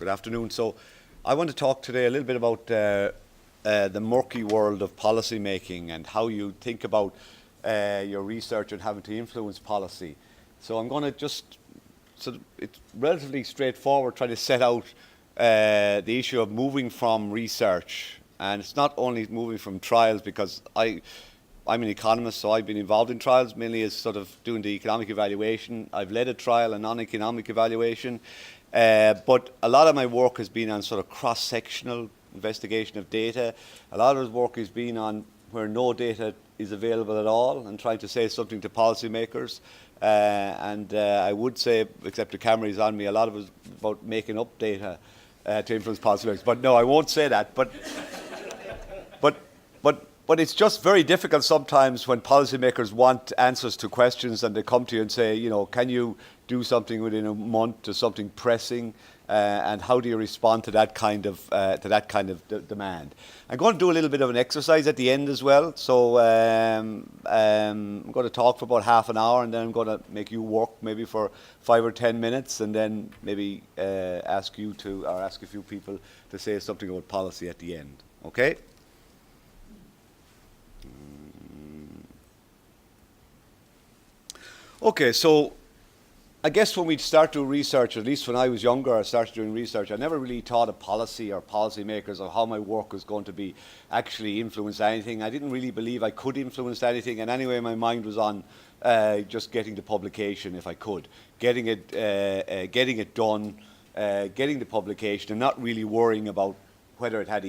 Good afternoon. So I want to talk today a little bit about the murky world of policy making and how you think about your research and having to influence policy. So I'm going to just, it's relatively straightforward, try to set out the issue of moving from research. And it's not only moving from trials, because I'm an economist, so I've been involved in trials mainly as sort of doing the economic evaluation. I've led a trial, a non-economic evaluation. But a lot of my work has been on sort of cross-sectional investigation of data. A lot of work has been on where no data is available at all and trying to say something to policymakers. I would say, except the camera is on me, a lot of it is about making up data to influence policymakers. But no, I won't say that. But it's just very difficult sometimes when policymakers want answers to questions and they come to you and say, you know, can you do something within a month to something pressing, and how do you respond to that kind of demand? I'm going to do a little bit of an exercise at the end as well. So I'm going to talk for about half an hour, and then I'm going to make you work maybe for 5 or 10 minutes, and then maybe ask a few people to say something about policy at the end. Okay? Okay, so I guess when we start doing research, at least when I was younger, I started doing research, I never really thought of policy or policymakers or how my work was going to be actually influence anything. I didn't really believe I could influence anything, and anyway, my mind was on just getting the publication if I could, getting it done, getting the publication, and not really worrying about whether it had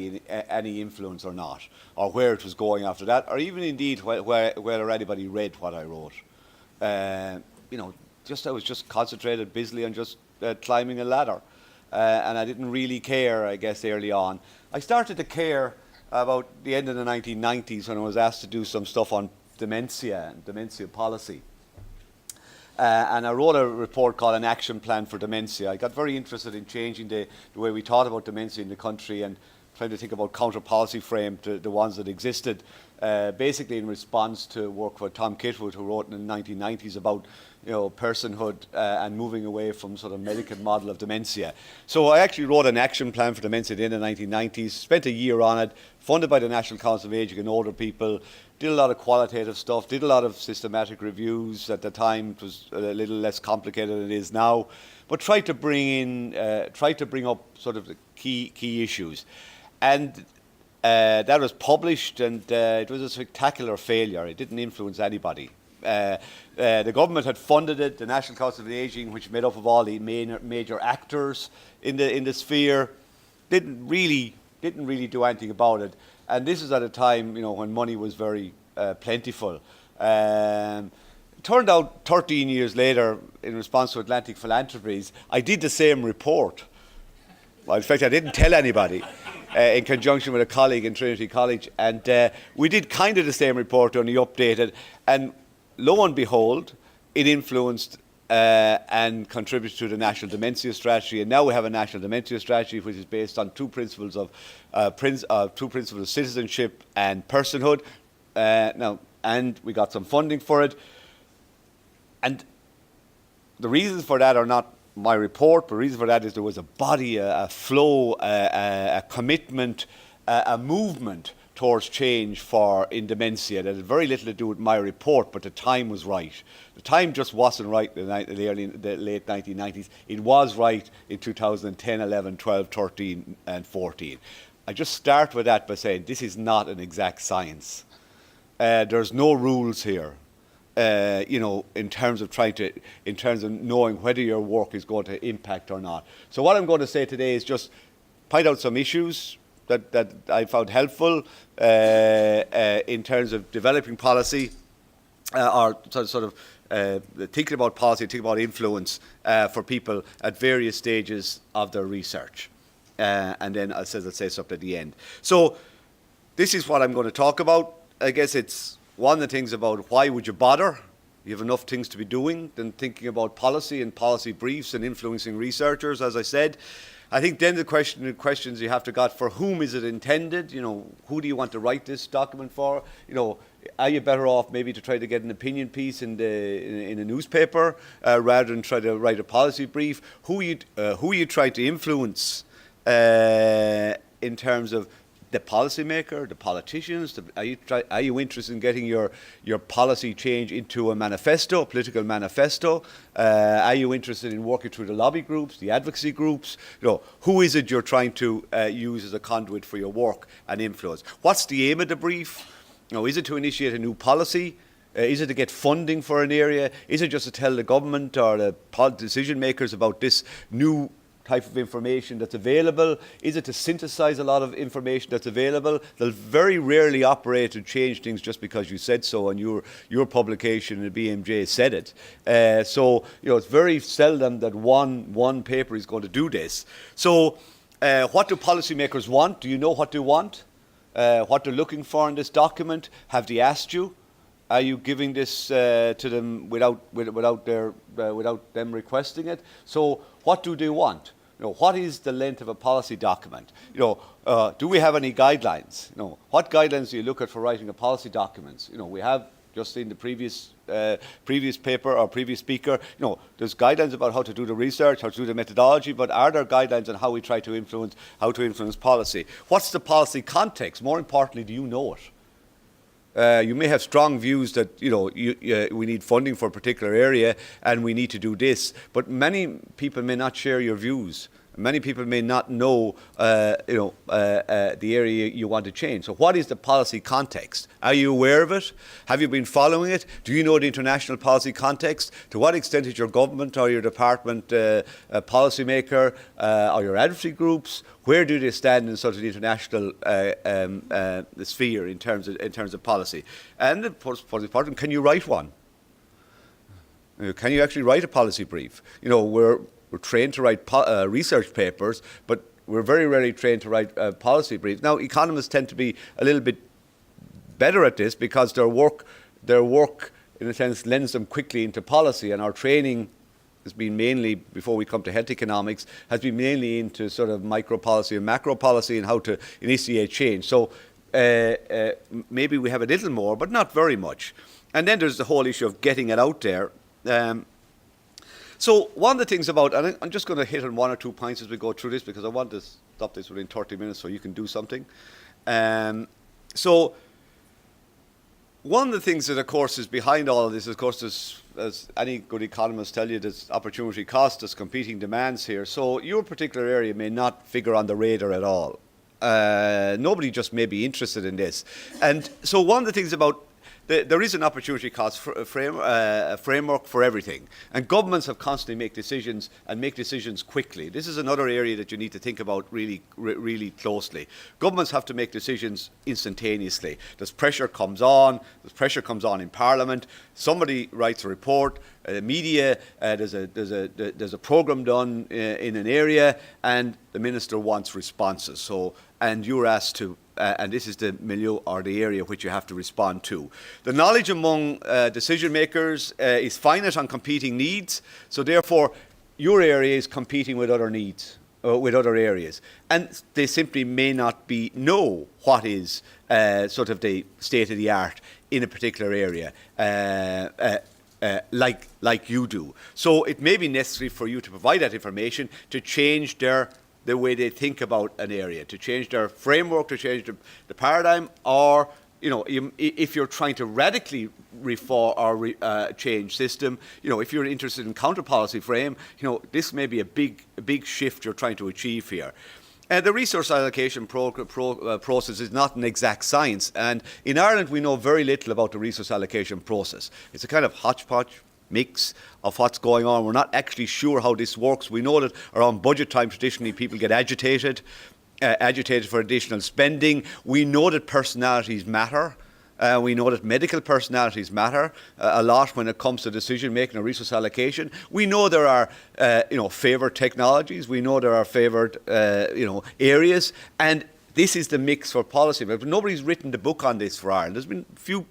any influence or not, or where it was going after that, or even indeed whether anybody read what I wrote. You know, I was just concentrated busily on just climbing a ladder, and I didn't really care, I guess, early on. I started to care about the end of the 1990s when I was asked to do some stuff on dementia and dementia policy. And I wrote a report called An Action Plan for Dementia. I got very interested in changing the way we thought about dementia in the country and trying to think about counter-policy frame to the ones that existed, basically in response to work for Tom Kitwood, who wrote in the 1990s about, you know, personhood and moving away from sort of medical model of dementia. So I actually wrote an action plan for dementia in the 1990s, spent a year on it, funded by the National Council of Aging and Older People, did a lot of qualitative stuff, did a lot of systematic reviews. At the time it was a little less complicated than it is now, but tried to bring up sort of the key issues. And that was published, and it was a spectacular failure. It didn't influence anybody. The government had funded it, the National Council of Aging, which made up of all the major actors in the sphere, didn't really do anything about it. And this is at a time, you know, when money was very plentiful. It turned out 13 years later, in response to Atlantic Philanthropies, I did the same report. Well, in fact, I didn't tell anybody. In conjunction with a colleague in Trinity College, and we did kind of the same report, only updated, and lo and behold, it influenced and contributed to the National Dementia Strategy, and now we have a National Dementia Strategy which is based on two principles of citizenship and personhood. And we got some funding for it, and the reasons for that are not my report, but the reason for that is there was a body, a flow, a commitment, a movement towards change in dementia that had very little to do with my report, but the time was right. The time just wasn't right in the late 1990s. It was right in 2010, 11, 12, 13 and 14. I just start with that by saying this is not an exact science. There's no rules here. You know, in terms of knowing whether your work is going to impact or not. So what I'm going to say today is just point out some issues that I found helpful in terms of developing policy, or sort of thinking about policy, thinking about influence for people at various stages of their research. And then I'll say something at the end. So this is what I'm going to talk about. I guess it's one of the things about why would you bother? You have enough things to be doing than thinking about policy and policy briefs and influencing researchers, as I said. I think then the questions you have to got, for whom is it intended? You know, who do you want to write this document for? You know, Are you better off maybe to try to get an opinion piece in a newspaper rather than try to write a policy brief? Who you try to influence in terms of the policymaker, the politicians? Are you interested in getting your policy change into a manifesto, a political manifesto? Are you interested in working through the lobby groups, the advocacy groups? Who is it you're trying to use as a conduit for your work and influence? What's the aim of the brief? Is it to initiate a new policy? Is it to get funding for an area? Is it just to tell the government or the decision makers about this new type of information that's available? Is it to synthesize a lot of information that's available? They'll very rarely operate and change things just because you said so and your publication in the BMJ said it. So it's very seldom that one paper is going to do this. So what do policymakers want? Do you know what they want? What they're looking for in this document? Have they asked you? Are you giving this to them without them requesting it? So what do they want? What is the length of a policy document? Do we have any guidelines? What guidelines do you look at for writing a policy document? We have just in the previous paper or previous speaker. There's guidelines about how to do the research, how to do the methodology, but are there guidelines on how we try to influence policy? What's the policy context? More importantly, do you know it? You may have strong views that we need funding for a particular area and we need to do this, but many people may not share your views. Many people may not know the area you want to change. So what is the policy context? Are you aware of it? Have you been following it? Do you know the international policy context? To what extent is your government or your department a policymaker or your advocacy groups? Where do they stand in sort of the international sphere in terms of policy? And the most important, can you write one? Can you actually write a policy brief? We're trained to write research papers, but we're very rarely trained to write policy briefs. Now, economists tend to be a little bit better at this because their work, in a sense, lends them quickly into policy, and our training has been mainly, before we come to health economics, has been mainly into sort of micro policy and macro policy and how to initiate change. So maybe we have a little more, but not very much. And then there's the whole issue of getting it out there. So one of the things about, and I'm just going to hit on one or 2 points as we go through this because I want to stop this within 30 minutes so you can do something. So one of the things that, of course, is behind all of this, of course, as any good economists tell you, there's opportunity cost, there's competing demands here. So your particular area may not figure on the radar at all. Nobody just may be interested in this. And so one of the things about there is an opportunity cost framework for everything. And governments have constantly make decisions and make decisions quickly. This is another area that you need to think about really closely. Governments have to make decisions instantaneously. There's pressure comes on in Parliament, somebody writes a report, media, there's a programme done in an area and the minister wants responses. And you're asked to and this is the milieu or the area which you have to respond to. The knowledge among decision makers is finite on competing needs, so therefore your area is competing with other needs, with other areas, and they simply may not know what is sort of the state of the art in a particular area. Like you do. So it may be necessary for you to provide that information to change the way they think about an area, to change their framework, to change the paradigm, or if you're trying to radically reform or change system, if you're interested in counter policy frame, this may be a big shift you're trying to achieve here. The resource allocation process is not an exact science, and in Ireland we know very little about the resource allocation process. It's a kind of hodgepodge mix of what's going on. We're not actually sure how this works. We know that around budget time traditionally people get agitated for additional spending. We know that personalities matter. We know that medical personalities matter a lot when it comes to decision making or resource allocation. We know there are favoured technologies. We know there are favoured areas, and this is the mix for policy. But nobody's written the book on this for Ireland. There's been few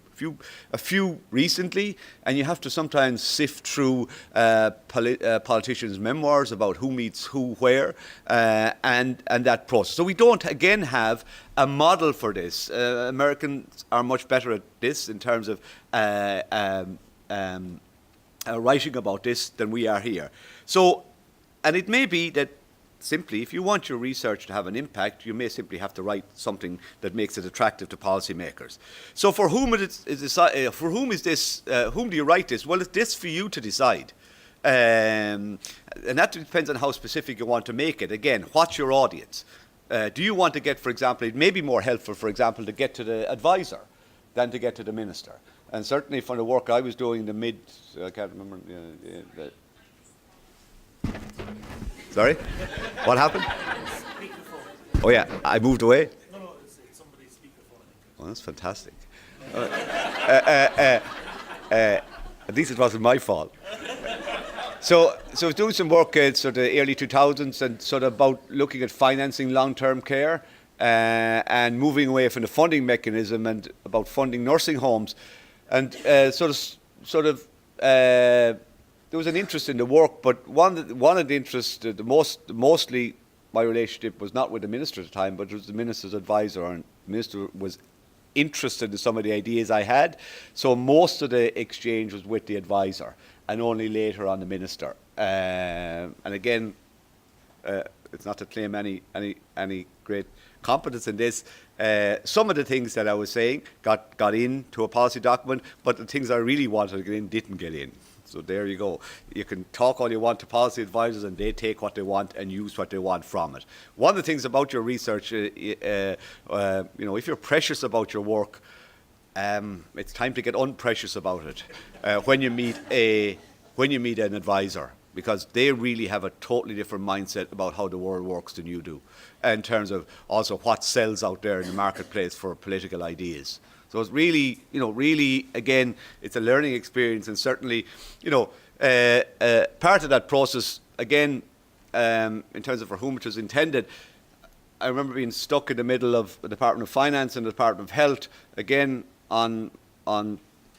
a few recently, and you have to sometimes sift through politicians' memoirs about who meets who where, and that process. So we don't again have a model for this. Americans are much better at this in terms of writing about this than we are here. So, and it may be that simply, if you want your research to have an impact, you may simply have to write something that makes it attractive to policymakers. So, for whom whom do you write this? Well, it's this for you to decide, and that depends on how specific you want to make it. Again, what's your audience? Do you want to get, for example, it may be more helpful, for example, to get to the advisor than to get to the minister. And certainly from the work I was doing in the I can't remember. Sorry? What happened? Oh yeah, I moved away? No, it's somebody's speakerphone. Oh, that's fantastic. At least it wasn't my fault. So I was doing some work in sort of the early 2000s and sort of about looking at financing long-term care and moving away from the funding mechanism and about funding nursing homes. And there was an interest in the work, but one of the interests, mostly my relationship was not with the minister at the time, but it was the minister's advisor, and the minister was interested in some of the ideas I had. So most of the exchange was with the advisor, and only later on the minister. And again, it's not to claim any great competence in this. Some of the things that I was saying got into a policy document, but the things I really wanted to get in didn't get in. So there you go. You can talk all you want to policy advisors, and they take what they want and use what they want from it. One of the things about your research, if you're precious about your work, it's time to get unprecious about it when you meet an advisor, because they really have a totally different mindset about how the world works than you do, in terms of also what sells out there in the marketplace for political ideas. So it's really, again, it's a learning experience, and certainly, part of that process, again, in terms of for whom it was intended, I remember being stuck in the middle of the Department of Finance and the Department of Health, again, on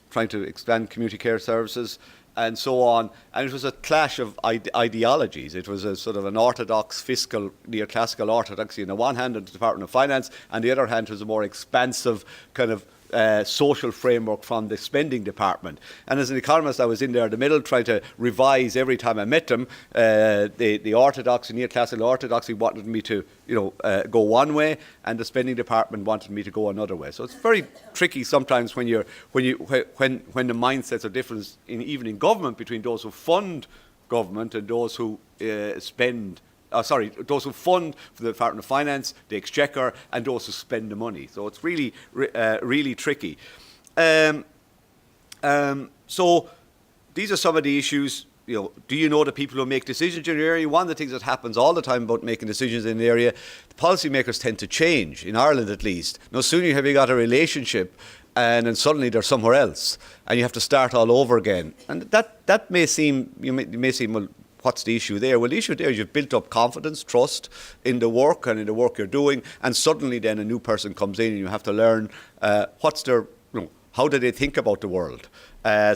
trying to expand community care services and so on. And it was a clash of ideologies. It was a sort of an orthodox fiscal, neoclassical orthodoxy on the one hand in the Department of Finance, and the other hand was a more expansive kind of social framework from the spending department. And as an economist, I was in there in the middle trying to revise every time I met them. The orthodoxy, neoclassical orthodoxy wanted me to go one way, and the spending department wanted me to go another way. So it's very tricky sometimes when the mindsets are different, even in government, between those who fund government and those who those who fund for the Department of Finance, the Exchequer, and those who spend the money. So it's really, really tricky. So these are some of the issues. Do you know the people who make decisions in your area? One of the things that happens all the time about making decisions in the area, the policymakers tend to change, in Ireland at least. No sooner have you got a relationship, and then suddenly they're somewhere else, and you have to start all over again. And that may seem, you may seem, well, what's the issue there? Well, the issue there is you've built up confidence, trust in the work and in the work you're doing, and suddenly then a new person comes in and you have to learn how do they think about the world.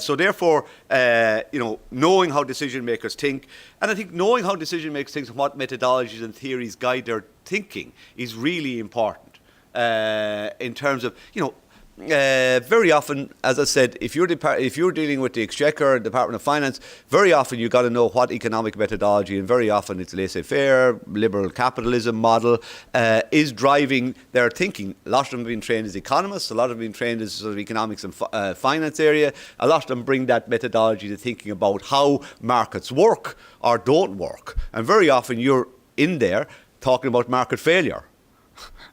So therefore, knowing how decision makers think, and I think knowing how decision makers think and what methodologies and theories guide their thinking is really important in terms of, very often, as I said, if you're dealing with the Exchequer and Department of Finance, very often you've got to know what economic methodology, and very often it's laissez-faire, liberal capitalism model, is driving their thinking. A lot of them have been trained as economists, a lot of them have been trained as sort of economics and finance area. A lot of them bring that methodology to thinking about how markets work or don't work. And very often you're in there talking about market failure.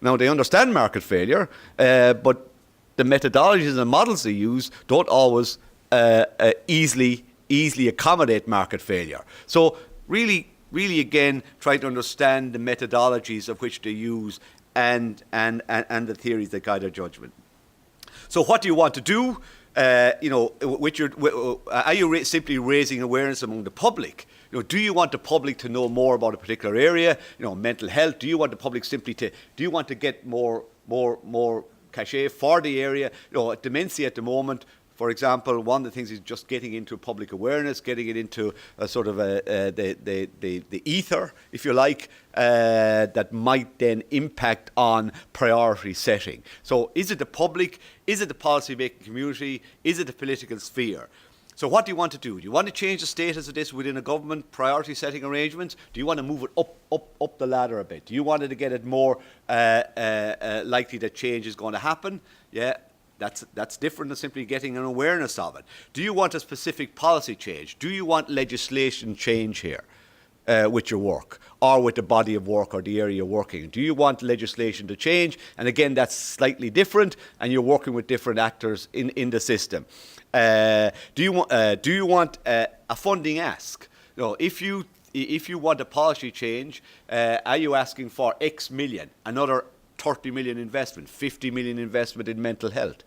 Now, they understand market failure, but the methodologies and the models they use don't always easily accommodate market failure. So really again, try to understand the methodologies of which they use and the theories that guide their judgment. So what do you want to do? Are you simply raising awareness among the public? Do you want the public to know more about a particular area? Mental health. Do you want the public do you want to get more cachet for the area. Dementia at the moment, for example, one of the things is just getting into public awareness, getting it into a sort of the ether, if you like, that might then impact on priority setting. So is it the public? Is it the policy-making community? Is it the political sphere? So what do you want to do? Do you want to change the status of this within a government priority setting arrangements? Do you want to move it up the ladder a bit? Do you want to get it more likely that change is going to happen? Yeah, that's different than simply getting an awareness of it. Do you want a specific policy change? Do you want legislation change here with your work or with the body of work or the area you're working in? Do you want legislation to change? And again, that's slightly different, and you're working with different actors in the system. Do you want a funding ask? If you want a policy change, are you asking for X million, another 30 million investment, 50 million investment in mental health?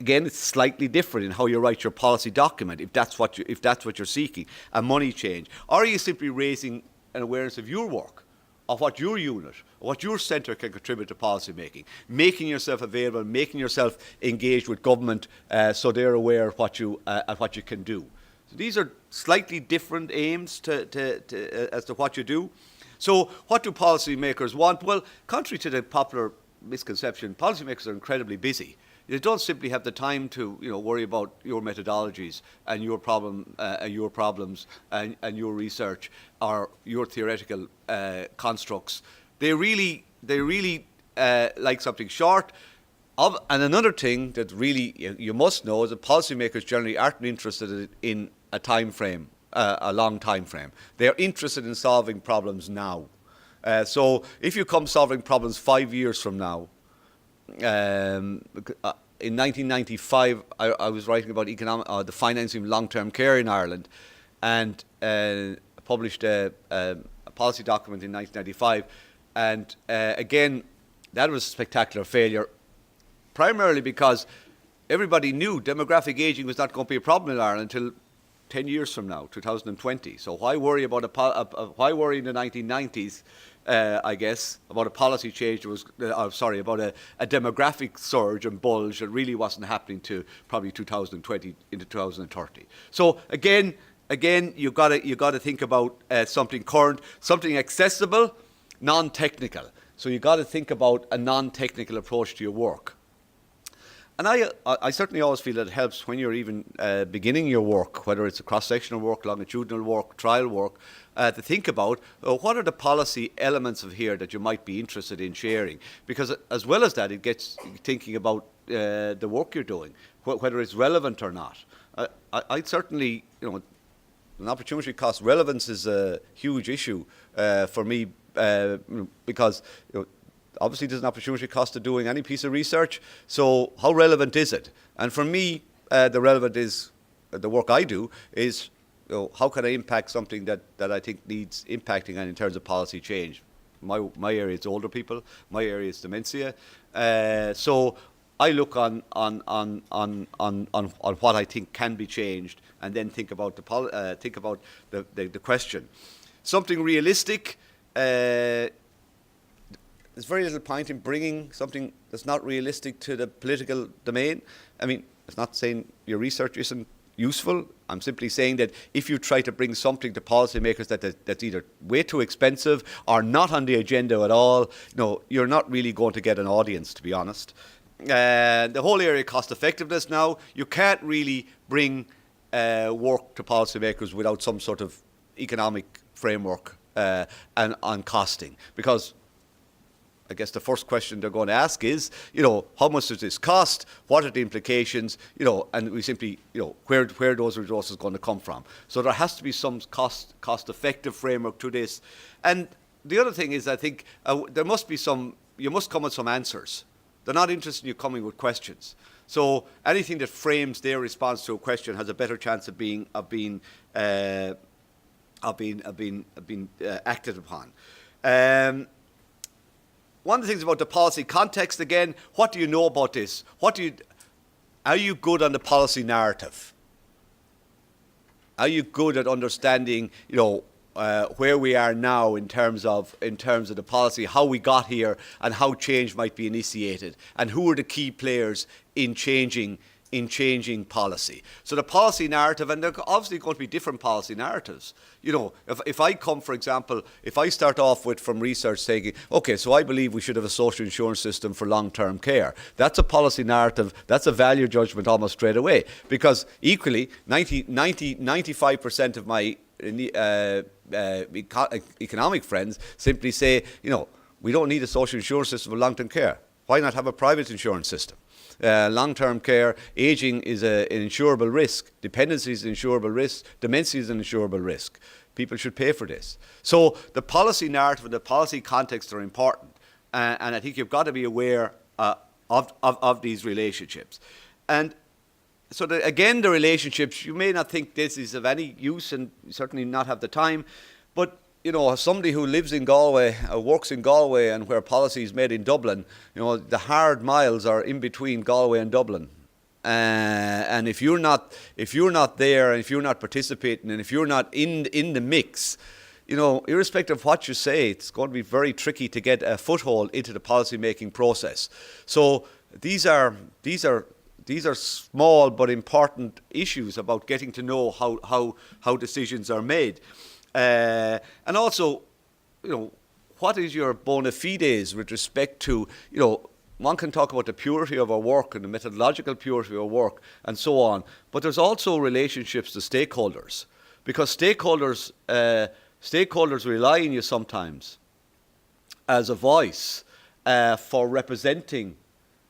Again, it's slightly different in how you write your policy document, if that's what you're seeking, a money change. Or are you simply raising an awareness of your work, of what your unit, what your centre can contribute to policy making, making yourself available, making yourself engaged with government so they're aware of what you can do. So these are slightly different aims as to what you do. So what do policymakers want? Well, contrary to the popular misconception, policymakers are incredibly busy. They don't simply have the time to worry about your methodologies and your problems and your research or your theoretical constructs. They really like something short. And another thing that really you must know is that policymakers generally aren't interested in a time frame, a long time frame. They are interested in solving problems now. So if you come solving problems 5 years from now, in 1995, I was writing about the financing of long-term care in Ireland, and published a policy document in 1995. And again, that was a spectacular failure, primarily because everybody knew demographic ageing was not going to be a problem in Ireland until 10 years from now, 2020. So why worry about why worry in the 1990s? I guess, about a policy change that was, about a demographic surge and bulge that really wasn't happening to probably 2020 into 2030. So again, you got to think about something current, something accessible, non-technical. So you got to think about a non-technical approach to your work. And I certainly always feel that it helps when you're even beginning your work, whether it's a cross-sectional work, longitudinal work, trial work, to think about what are the policy elements of here that you might be interested in sharing. Because as well as that, it gets thinking about the work you're doing, whether it's relevant or not. I certainly, an opportunity cost, relevance is a huge issue for me because, obviously, there's an opportunity cost to doing any piece of research. So how relevant is it? And for me, the relevant is the work I do is how can I impact something that I think needs impacting on in terms of policy change. My area is older people. My area is dementia. So I look on what I think can be changed, and then think about the question. Something realistic. There's very little point in bringing something that's not realistic to the political domain. I mean, it's not saying your research isn't useful. I'm simply saying that if you try to bring something to policymakers that's either way too expensive or not on the agenda at all, you're not really going to get an audience, to be honest. The whole area of cost effectiveness now, you can't really bring work to policymakers without some sort of economic framework and on costing, because I guess the first question they're going to ask is, how much does this cost? What are the implications? And we simply, where those resources going to come from? So there has to be some cost-effective framework to this. And the other thing is, I think there must be you must come with some answers. They're not interested in you coming with questions. So anything that frames their response to a question has a better chance of being acted upon. One of the things about the policy context, again, what do you know about this? Are you good on the policy narrative? Are you good at understanding, where we are now in terms of the policy, how we got here, and how change might be initiated, and who are the key players in changing policy. So the policy narrative, and there are obviously going to be different policy narratives. You know, if I come, for example, if I start off with from research saying, okay, so I believe we should have a social insurance system for long-term care. That's a policy narrative, that's a value judgment almost straight away. Because equally, 95% of my economic friends simply say, you know, we don't need a social insurance system for long-term care. Why not have a private insurance system? Long-term care, aging is an insurable risk, dependency is an insurable risk, dementia is an insurable risk. People should pay for this. So the policy narrative and the policy context are important, and I think you've got to be aware of these relationships. And so again, the relationships, you may not think this is of any use and certainly not have the time, but you know, somebody who lives in Galway, works in Galway, and where policy is made in Dublin, you know, the hard miles are in between Galway and Dublin. And if you're not there, and if you're not participating, and if you're not in the mix, you know, irrespective of what you say, it's going to be very tricky to get a foothold into the policy making process. So these are small but important issues about getting to know how decisions are made. And also, you know, what is your bona fides with respect to, you know, one can talk about the purity of our work and the methodological purity of our work and so on, but there's also relationships to stakeholders, because stakeholders rely on you sometimes as a voice for representing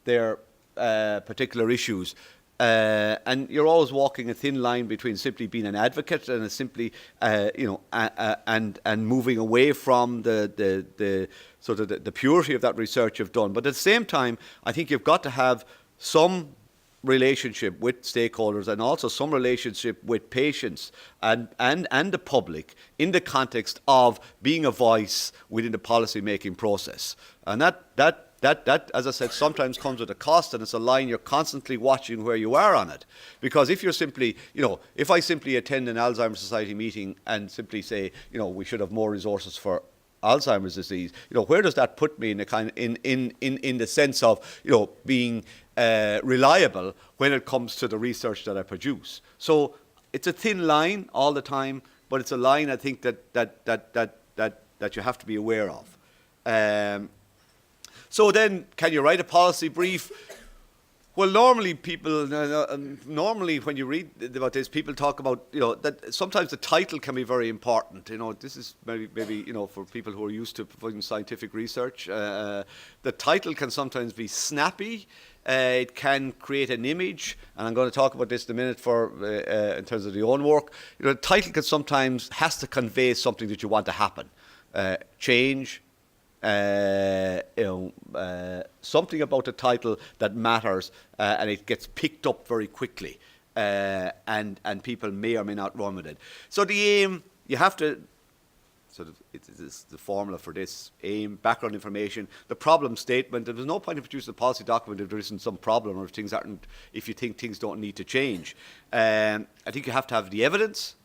their particular issues. And you're always walking a thin line between simply being an advocate and simply, and moving away from the sort of the purity of that research you've done. But at the same time, I think you've got to have some relationship with stakeholders and also some relationship with patients and the public in the context of being a voice within the policy making process. And that, as I said, sometimes comes with a cost, and it's a line you're constantly watching where you are on it. Because if you're simply, you know, if I simply attend an Alzheimer's Society meeting and simply say, you know, we should have more resources for Alzheimer's disease, you know, where does that put me in the kind in the sense of, you know, being reliable when it comes to the research that I produce? So it's a thin line all the time, but it's a line I think that you have to be aware of. So then, can you write a policy brief? Well, normally when you read about this, people talk about, you know, that sometimes the title can be very important. You know, this is maybe you know, for people who are used to providing scientific research, the title can sometimes be snappy. It can create an image, and I'm going to talk about this in a minute in terms of the own work. You know, the title can sometimes has to convey something that you want to happen, change. Something about the title that matters, and it gets picked up very quickly, and people may or may not run with it. So the aim, you have to sort of, it's the formula for this: aim, background information, the problem statement. There's no point in producing a policy document if there isn't some problem, or if you think things don't need to change. I think you have to have the evidence,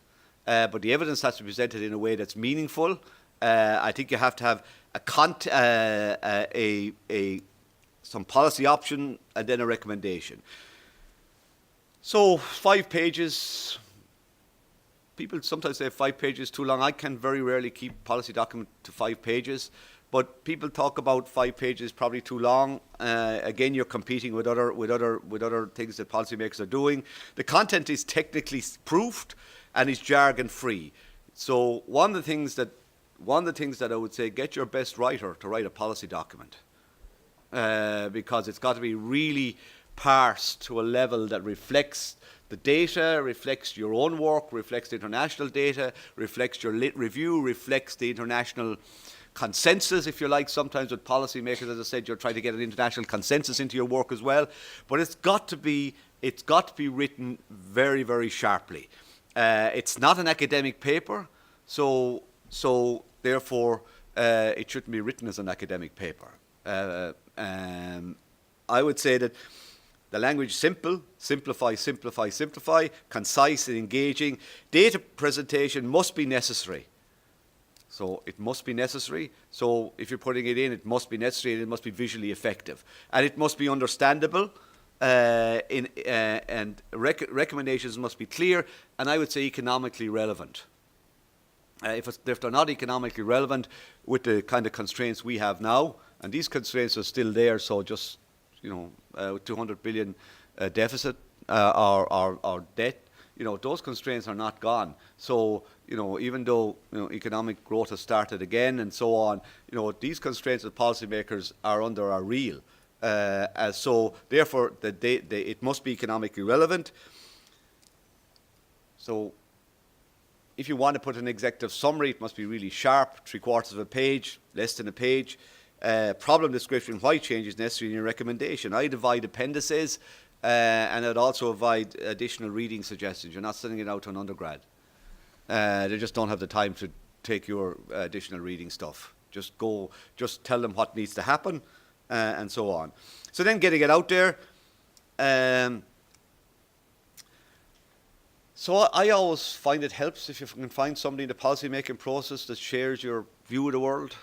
but the evidence has to be presented in a way that's meaningful. I think you have to have some policy option and then a recommendation. So 5 pages. People sometimes say 5 pages too long. I can very rarely keep policy document to 5 pages, but people talk about 5 pages probably too long. Again, you're competing with other things that policymakers are doing. The content is technically proofed and is jargon free. So one of the things that I would say, get your best writer to write a policy document, because it's got to be really parsed to a level that reflects the data, reflects your own work, reflects the international data, reflects your lit review, reflects the international consensus, if you like. Sometimes with policymakers, as I said, you're trying to get an international consensus into your work as well. But it's got to be written very, very sharply. It's not an academic paper, so therefore it shouldn't be written as an academic paper. I would say that the language simple, simplify, concise and engaging. Data presentation must be necessary. So it must be necessary. So if you're putting it in, it must be necessary and it must be visually effective. And it must be understandable. And recommendations must be clear, and I would say economically relevant. If they're not economically relevant with the kind of constraints we have now, and these constraints are still there, so just, 200 billion deficit or debt, those constraints are not gone. So, even though economic growth has started again and so on, these constraints that policymakers are under are real. So therefore, it must be economically relevant. So if you want to put an executive summary, it must be really sharp, 3/4 of a page, less than a page. Problem description, why change is necessary in your recommendation. I divide appendices, and I'd also avoid additional reading suggestions. You're not sending it out to an undergrad. They just don't have the time to take your additional reading stuff. Just tell them what needs to happen, and so on. So then getting it out there. So I always find it helps if you can find somebody in the policy making process that shares your view of the world.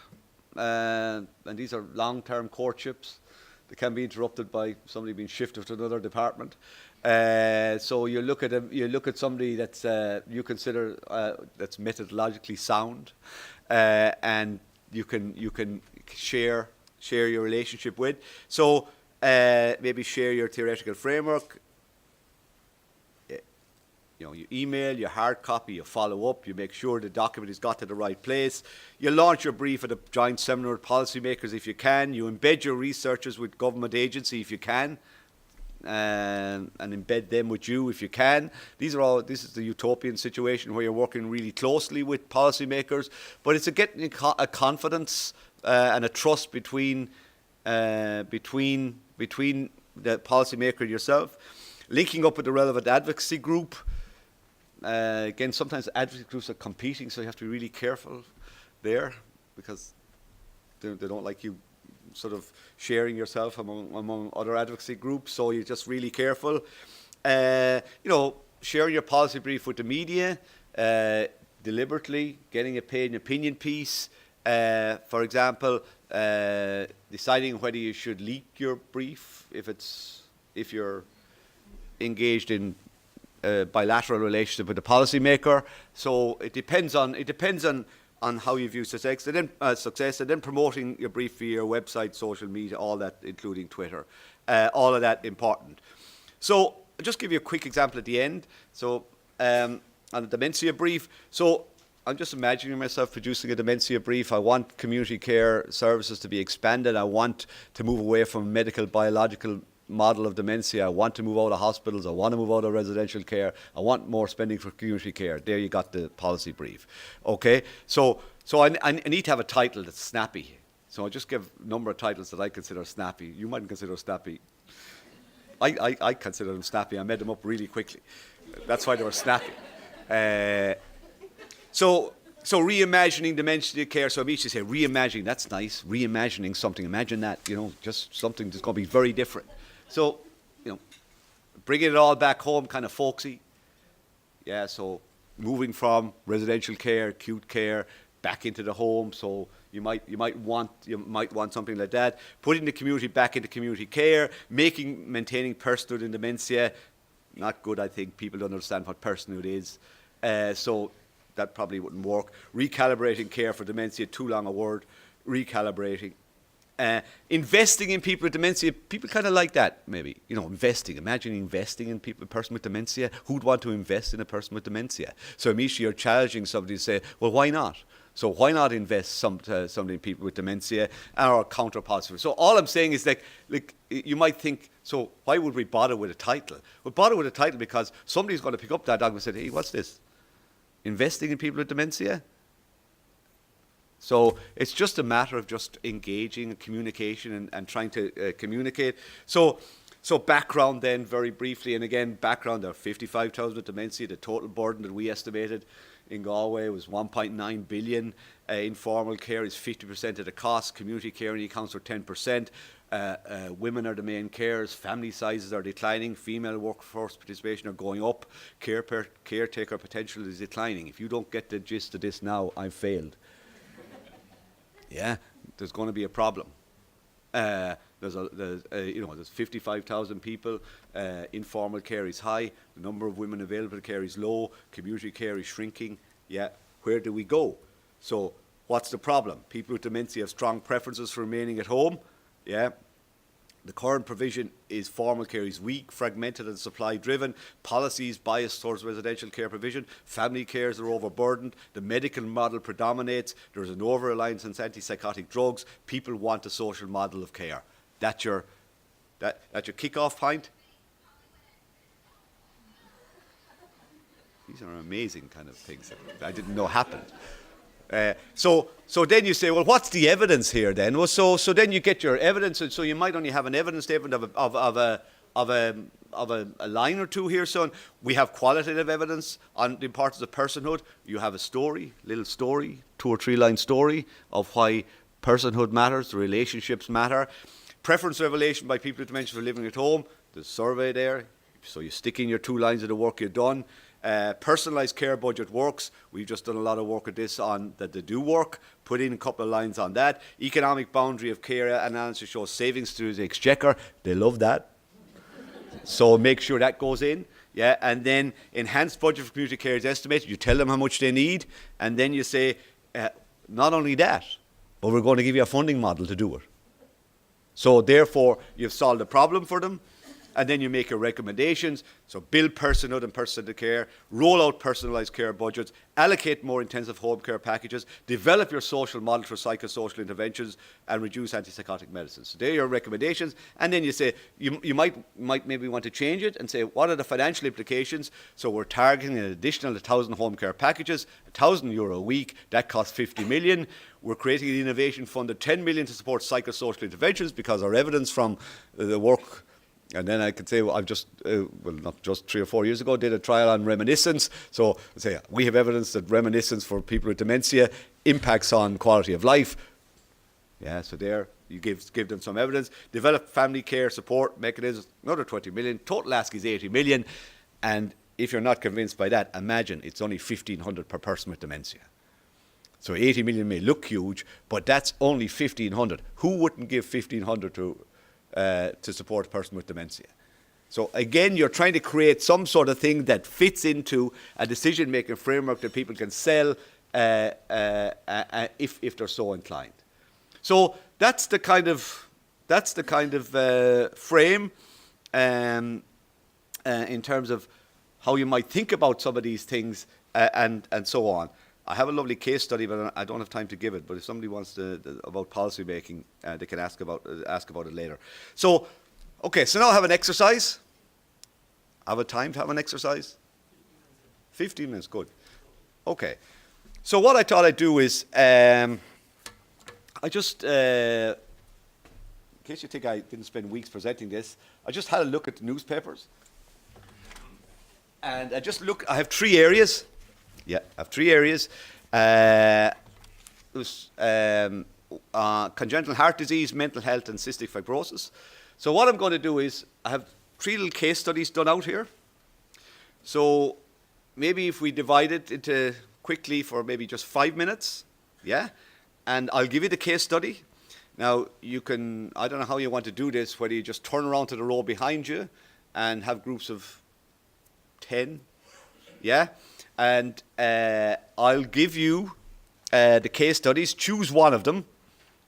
And these are long-term courtships. They can be interrupted by somebody being shifted to another department. So you look at somebody that's you consider that's methodologically sound, and you can share your relationship with. So maybe share your theoretical framework. You email, you hard copy, you follow up, you make sure the document has got to the right place. You launch your brief at a joint seminar with policymakers if you can. You embed your researchers with government agency if you can, and embed them with you if you can. This is the utopian situation where you're working really closely with policymakers, but it's getting a confidence and a trust between the policymaker and yourself. Linking up with the relevant advocacy group. Again, sometimes advocacy groups are competing, so you have to be really careful there, because they don't like you sort of sharing yourself among other advocacy groups, so you're just really careful. Sharing your policy brief with the media, deliberately getting a paid opinion piece. For example, deciding whether you should leak your brief if you're engaged in bilateral relationship with the policymaker. So it depends on how you view success, and then promoting your brief via your website, social media, all that, including Twitter, all of that important. So I'll just give you a quick example at the end. So on the dementia brief, so I'm just imagining myself producing a dementia brief. I want community care services to be expanded. I want to move away from medical biological model of dementia. I want to move out of hospitals. I want to move out of residential care. I want more spending for community care. There you got the policy brief. Okay, so I need to have a title that's snappy. So I'll just give a number of titles that I consider snappy. You mightn't consider snappy. I consider them snappy. I made them up really quickly. That's why they were snappy. So reimagining dementia care. So I'm each to say reimagining. That's nice. Reimagining something. Imagine that. Just something that's going to be very different. So, bringing it all back home, kind of folksy. Yeah, so moving from residential care, acute care, back into the home. So you might want something like that. Putting the community back into community care, maintaining personhood in dementia. Not good, I think. People don't understand what personhood is. So that probably wouldn't work. Recalibrating care for dementia, too long a word. Recalibrating. Investing in people with dementia, people kind of like that, maybe. Investing. Imagine investing in a person with dementia. Who'd want to invest in a person with dementia? So immediately you're challenging somebody to say, well, why not? So why not invest somebody in people with dementia or counter policy? So all I'm saying is like you might think, so why would we bother with a title? We'll bother with a title because somebody's going to pick up that document and say, hey, what's this? Investing in people with dementia? So it's just a matter of just engaging in communication and trying to communicate. So background then, very briefly, and again, background, there are 55,000 with dementia. The total burden that we estimated in Galway was 1.9 billion. Informal care is 50% of the cost. Community care only accounts for 10%. Women are the main carers. Family sizes are declining. Female workforce participation are going up. Caretaker potential is declining. If you don't get the gist of this now, I've failed. yeah, there's going to be a problem. There's 55,000 people. Informal care is high. The number of women available to care is low. Community care is shrinking. Yeah, where do we go? So what's the problem? People with dementia have strong preferences for remaining at home. Yeah. The current provision is formal care is weak, fragmented and supply driven. Policies biased towards residential care provision. Family cares are overburdened. The medical model predominates. There's an over-reliance on antipsychotic drugs. People want a social model of care. That's your kick-off point? These are amazing kind of things that I didn't know happened. So then you say, well, what's the evidence here then? Well, so then you get your evidence, and so you might only have an evidence statement of a line or two here. So we have qualitative evidence on the importance of personhood. You have a story, little story, 2 or 3 line story of why personhood matters, the relationships matter. Preference revelation by people with dementia for living at home. There's a survey there, so you stick in your 2 lines of the work you've done. Personalised care budget works. We've just done a lot of work at this on that they do work. Put in a couple of lines on that. Economic boundary of care analysis shows savings through the exchequer. They love that. So make sure that goes in. Yeah, and then enhanced budget for community care is estimated. You tell them how much they need, and then you say, not only that, but we're going to give you a funding model to do it. So therefore, you've solved a problem for them. And then you make your recommendations. So build personhood and person-centered care, roll out personalised care budgets, allocate more intensive home care packages, develop your social model for psychosocial interventions, and reduce antipsychotic medicines. So there are your recommendations. And then you say, you might maybe want to change it and say, what are the financial implications? So we're targeting an additional 1,000 home care packages, €1,000 a week. That costs 50 million. We're creating an innovation fund of 10 million to support psychosocial interventions because our evidence from the work. And then I could say, well, I've just, not just 3 or 4 years ago, did a trial on reminiscence. So say we have evidence that reminiscence for people with dementia impacts on quality of life. Yeah, so there you give them some evidence. Develop family care support mechanisms, another 20 million. Total ask is 80 million. And if you're not convinced by that, imagine it's only 1,500 per person with dementia. So 80 million may look huge, but that's only 1,500. Who wouldn't give 1,500 to support a person with dementia? So again, you're trying to create some sort of thing that fits into a decision-making framework that people can sell if they're so inclined. So that's the kind of frame in terms of how you might think about some of these things and so on. I have a lovely case study, but I don't have time to give it. But if somebody wants about policy making, they can ask about it later. So, okay. So now I have an exercise. I have a time to have an exercise. 15 minutes, good. Okay. So what I thought I'd do is, I just, in case you think I didn't spend weeks presenting this, I just had a look at the newspapers, and I have 3 areas. Yeah, I have 3 areas. Congenital heart disease, mental health, and cystic fibrosis. So what I'm going to do is, I have 3 little case studies done out here. So maybe if we divide it into quickly for maybe just 5 minutes, yeah? And I'll give you the case study. Now, you can, I don't know how you want to do this, whether you just turn around to the row behind you and have groups of 10, yeah? And I'll give you the case studies. Choose one of them.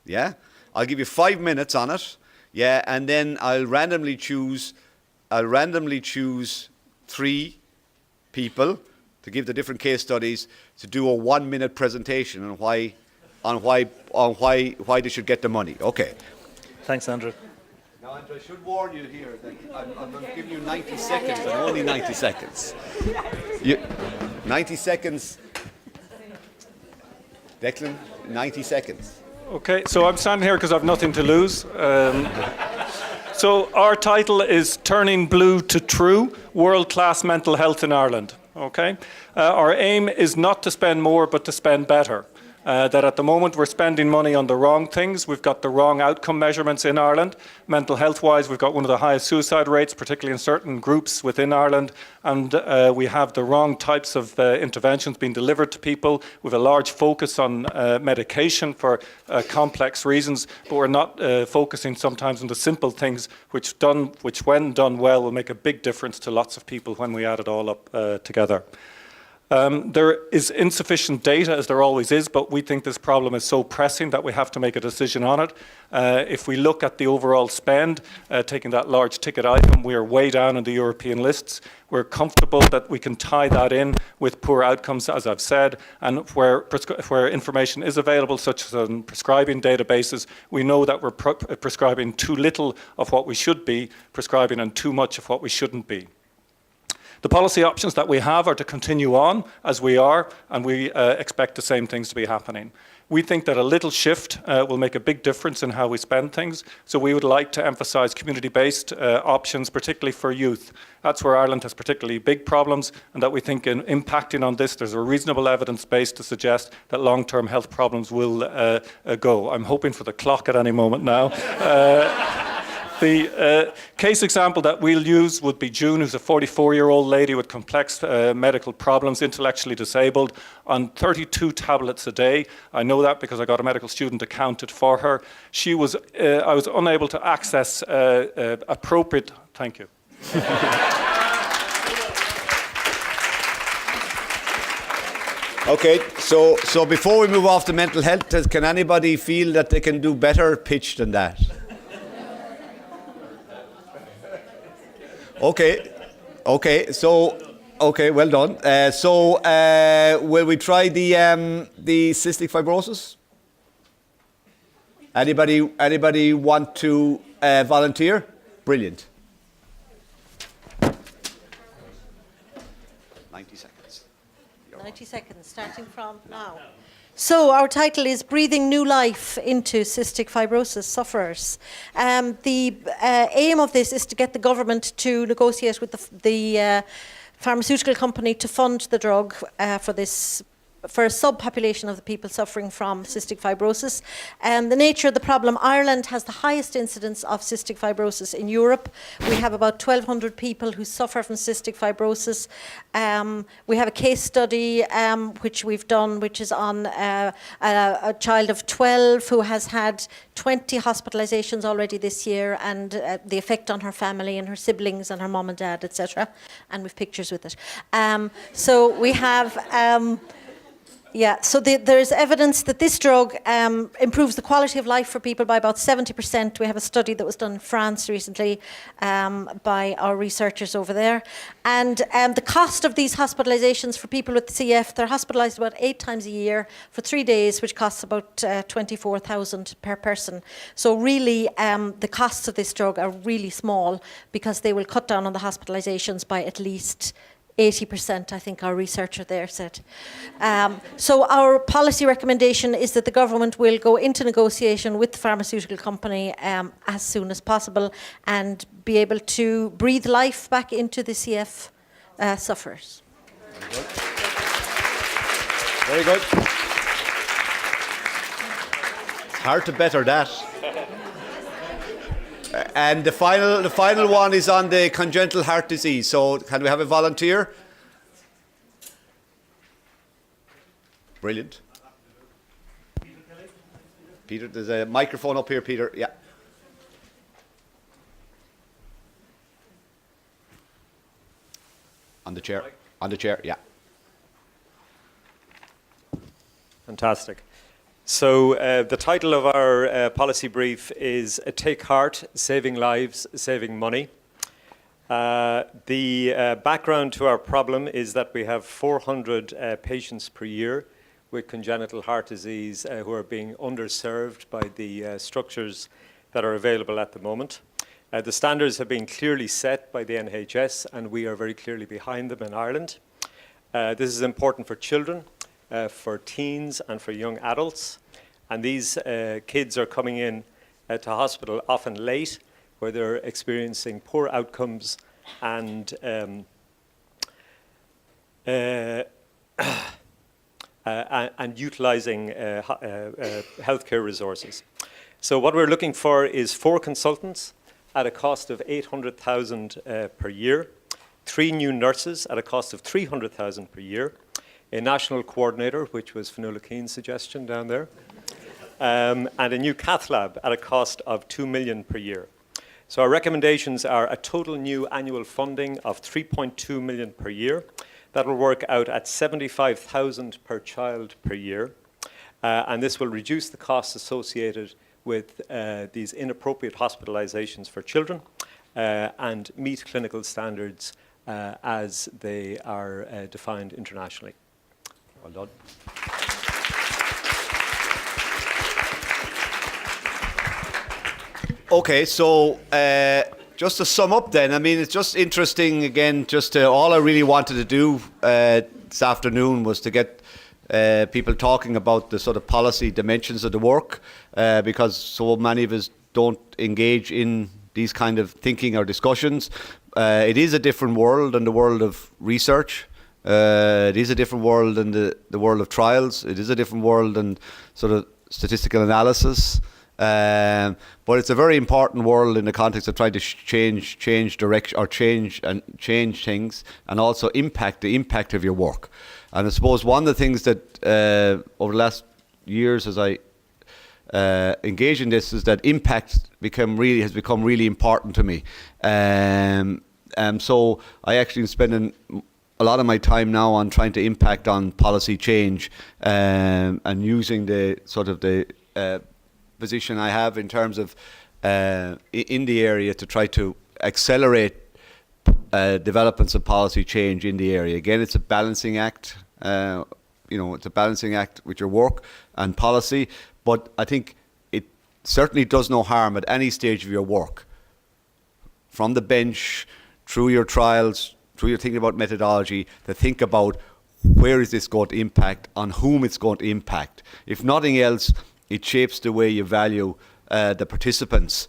Yeah, I'll give you 5 minutes on it. Yeah, and then I'll randomly choose 3 people to give the different case studies to do a 1-minute presentation on why they should get the money. Okay. Thanks, Andrew. Now, Andrew, I should warn you here that I'm going to give you 90 seconds, but only 90 seconds. 90 seconds. Declan, 90 seconds. Okay, so I'm standing here because I've nothing to lose. So our title is Turning Blue to True, World-Class Mental Health in Ireland. Okay, our aim is not to spend more, but to spend better. that at the moment we're spending money on the wrong things. We've got the wrong outcome measurements in Ireland. Mental health-wise, we've got one of the highest suicide rates, particularly in certain groups within Ireland, and we have the wrong types of interventions being delivered to people. We have a large focus on medication for complex reasons, but we're not focusing sometimes on the simple things which when done well will make a big difference to lots of people when we add it all up together. There is insufficient data, as there always is, but we think this problem is so pressing that we have to make a decision on it. If we look at the overall spend, taking that large ticket item, we are way down on the European lists. We're comfortable that we can tie that in with poor outcomes, as I've said, and where information is available, such as on prescribing databases, we know that we're prescribing too little of what we should be prescribing and too much of what we shouldn't be. The policy options that we have are to continue on as we are, and we expect the same things to be happening. We think that a little shift will make a big difference in how we spend things, so we would like to emphasise community-based options, particularly for youth. That's where Ireland has particularly big problems, and that we think in impacting on this, there's a reasonable evidence base to suggest that long-term health problems will go. I'm hoping for the clock at any moment now. The case example that we'll use would be June, who's a 44-year-old lady with complex medical problems, intellectually disabled, on 32 tablets a day. I know that because I got a medical student to count it for her. I was unable to access appropriate, thank you. Okay, so before we move off to mental health, can anybody feel that they can do better pitch than that? Okay, well done. Will we try the cystic fibrosis? Anybody want to volunteer? Brilliant. 90 seconds. 90 seconds, starting from now. So our title is Breathing New Life into Cystic Fibrosis Sufferers. The aim of this is to get the government to negotiate with the pharmaceutical company to fund the drug for a subpopulation of the people suffering from cystic fibrosis. The nature of the problem, Ireland has the highest incidence of cystic fibrosis in Europe. We have about 1,200 people who suffer from cystic fibrosis. We have a case study which we've done, which is on a child of 12 who has had 20 hospitalizations already this year, and the effect on her family and her siblings and her mom and dad, etc. And with pictures with it. So we have... there's evidence that this drug improves the quality of life for people by about 70%. We have a study that was done in France recently by our researchers over there. And the cost of these hospitalizations for people with CF, they're hospitalized about 8 times a year for 3 days, which costs about 24,000 per person. So really, the costs of this drug are really small because they will cut down on the hospitalizations by at least 80%, I think our researcher there said. So our policy recommendation is that the government will go into negotiation with the pharmaceutical company as soon as possible and be able to breathe life back into the CF sufferers. Very good. Hard to better that. And the final one is on the congenital heart disease. So can we have a volunteer? Brilliant. Peter, there's a microphone up here, Peter. Yeah. On the chair. On the chair, yeah. Fantastic. So the title of our policy brief is Take Heart, Saving Lives, Saving Money. The background to our problem is that we have 400 patients per year with congenital heart disease who are being underserved by the structures that are available at the moment. The standards have been clearly set by the NHS, and we are very clearly behind them in Ireland. This is important for children, for teens and for young adults. And these kids are coming in to hospital often late, where they're experiencing poor outcomes and and utilising healthcare resources. So what we're looking for is 4 consultants at a cost of 800,000 per year, 3 new nurses at a cost of 300,000 per year, a national coordinator, which was Fionnuala Keen's suggestion down there, and a new cath lab at a cost of 2 million per year. So our recommendations are a total new annual funding of 3.2 million per year. That will work out at 75,000 per child per year. And this will reduce the costs associated with these inappropriate hospitalizations for children and meet clinical standards as they are defined internationally. Well done. Okay, so just to sum up then, I mean, it's just interesting again, all I really wanted to do this afternoon was to get people talking about the sort of policy dimensions of the work, because so many of us don't engage in these kind of thinking or discussions. It is a different world than the world of research. It is a different world than the world of trials. It is a different world than sort of statistical analysis. But it's a very important world in the context of trying to change direction or change things, and also the impact of your work. And I suppose one of the things that over the last years, as I engage in this, is that impact has become really important to me. So I actually am spending a lot of my time now on trying to impact on policy change, and using the sort of the position I have in terms of in the area to try to accelerate developments of policy change in the area. Again, it's a balancing act. It's a balancing act with your work and policy, but I think it certainly does no harm at any stage of your work, from the bench, through your trials, through your thinking about methodology, to think about where is this going to impact, on whom it's going to impact. If nothing else, it shapes the way you value the participants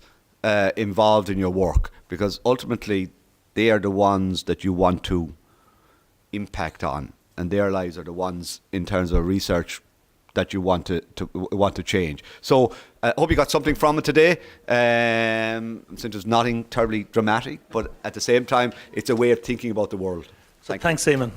involved in your work, because ultimately they are the ones that you want to impact on, and their lives are the ones in terms of research that you want to change. So I hope you got something from it today. Since there's nothing terribly dramatic, but at the same time, it's a way of thinking about the world. Thanks, Eamon.